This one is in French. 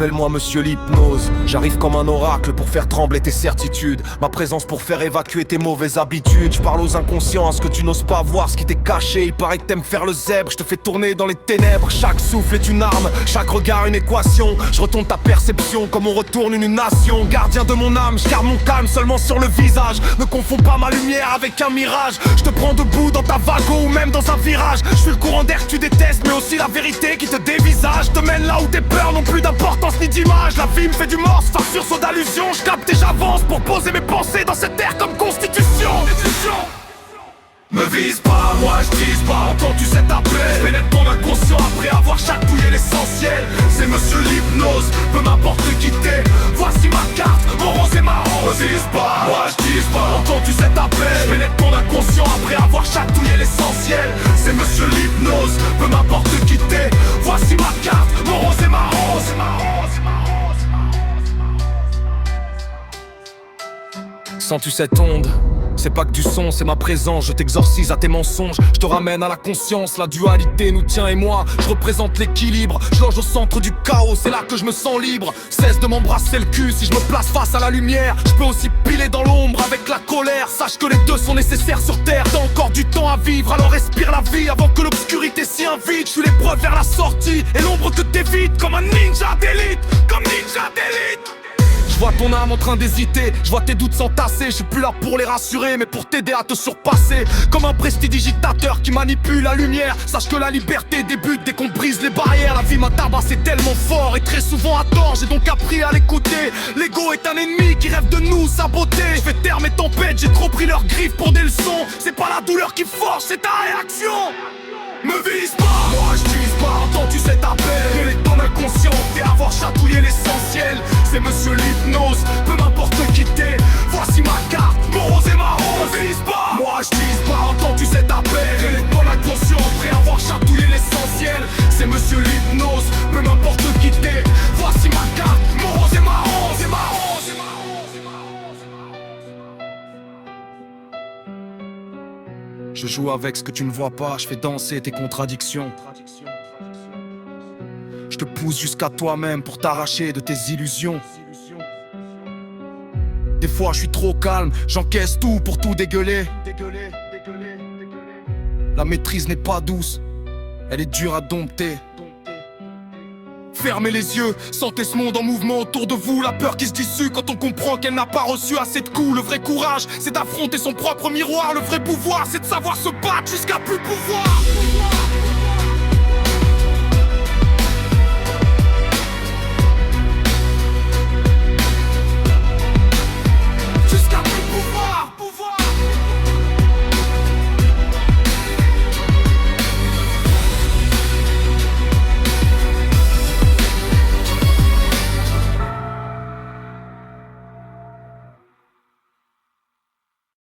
Appelle-moi monsieur l'hypnose. J'arrive comme un oracle pour faire trembler tes certitudes. Ma présence pour faire évacuer tes mauvaises habitudes. Je parle aux inconscients, à ce que tu n'oses pas voir, ce qui t'est caché. Il paraît que t'aimes faire le zèbre, je te fais tourner dans les ténèbres. Chaque souffle est une arme, chaque regard une équation. Je retourne ta perception comme on retourne une nation. Gardien de mon âme, je garde mon calme seulement sur le visage. Ne confonds pas ma lumière avec un mirage. Je te prends debout dans ta wagon ou même dans un virage. Je suis le courant d'air que tu détestes, mais aussi la vérité qui te dévisage. Je te mène là où tes peurs n'ont plus d'importance ni d'image. La vie me fait du morse, farce sur saut d'allusion. Je capte et j'avance pour poser mes pensées dans cette terre comme constitution. Me vise pas, moi je vise pas, entends-tu cet appel? Je pénètre ton inconscient après avoir chatouillé l'essentiel. C'est monsieur l'hypnose, peu m'importe qui t'es. Voici ma carte, mon rose et ma rose. Me vise pas, moi je vise pas, entends-tu cet appel? Je pénètre ton inconscient après avoir chatouillé l'essentiel. C'est monsieur l'hypnose, peu m'importe qui t'es. Voici ma carte, mon rose et ma rose. Sens-tu cette onde? C'est pas que du son, c'est ma présence. Je t'exorcise à tes mensonges, je te ramène à la conscience. La dualité nous tient et moi, je représente l'équilibre. Je loge au centre du chaos, c'est là que je me sens libre. Cesse de m'embrasser le cul si je me place face à la lumière. Je peux aussi piler dans l'ombre avec la colère. Sache que les deux sont nécessaires sur terre. T'as encore du temps à vivre, alors respire la vie avant que l'obscurité s'y invite. Je suis l'épreuve vers la sortie et l'ombre que t'évites. Comme un ninja d'élite, comme ninja d'élite. Je vois ton âme en train d'hésiter, je vois tes doutes s'entasser. Je suis plus là pour les rassurer, mais pour t'aider à te surpasser. Comme un prestidigitateur qui manipule la lumière. Sache que la liberté débute dès qu'on brise les barrières. La vie m'a tabassé tellement fort et très souvent à tort. J'ai donc appris à l'écouter. L'ego est un ennemi qui rêve de nous saboter. Je fais taire mes tempêtes, j'ai trop pris leurs griffes pour des leçons. C'est pas la douleur qui force, c'est ta réaction. Me vise pas, moi je vise pas, entends-tu cet appel? Quel est ton inconscient et avoir chatouillé l'essentiel? C'est monsieur l'hypnose, peu m'importe qui t'es. Voici ma carte, mon rose et ma rose. Me vise pas, moi je vise pas, entends-tu cet appel? Quel est ton inconscient après avoir chatouillé l'essentiel? C'est monsieur l'hypnose, peu m'importe qui t'es. Voici ma carte, mon rose et ma rose, et ma rose. Je joue avec ce que tu ne vois pas, je fais danser tes contradictions. Je te pousse jusqu'à toi-même pour t'arracher de tes illusions. Des fois je suis trop calme, j'encaisse tout pour tout dégueuler. La maîtrise n'est pas douce, elle est dure à dompter. Fermez les yeux, sentez ce monde en mouvement autour de vous. La peur qui se dissout quand on comprend qu'elle n'a pas reçu assez de coups. Le vrai courage, c'est d'affronter son propre miroir. Le vrai pouvoir, c'est de savoir se battre jusqu'à plus pouvoir.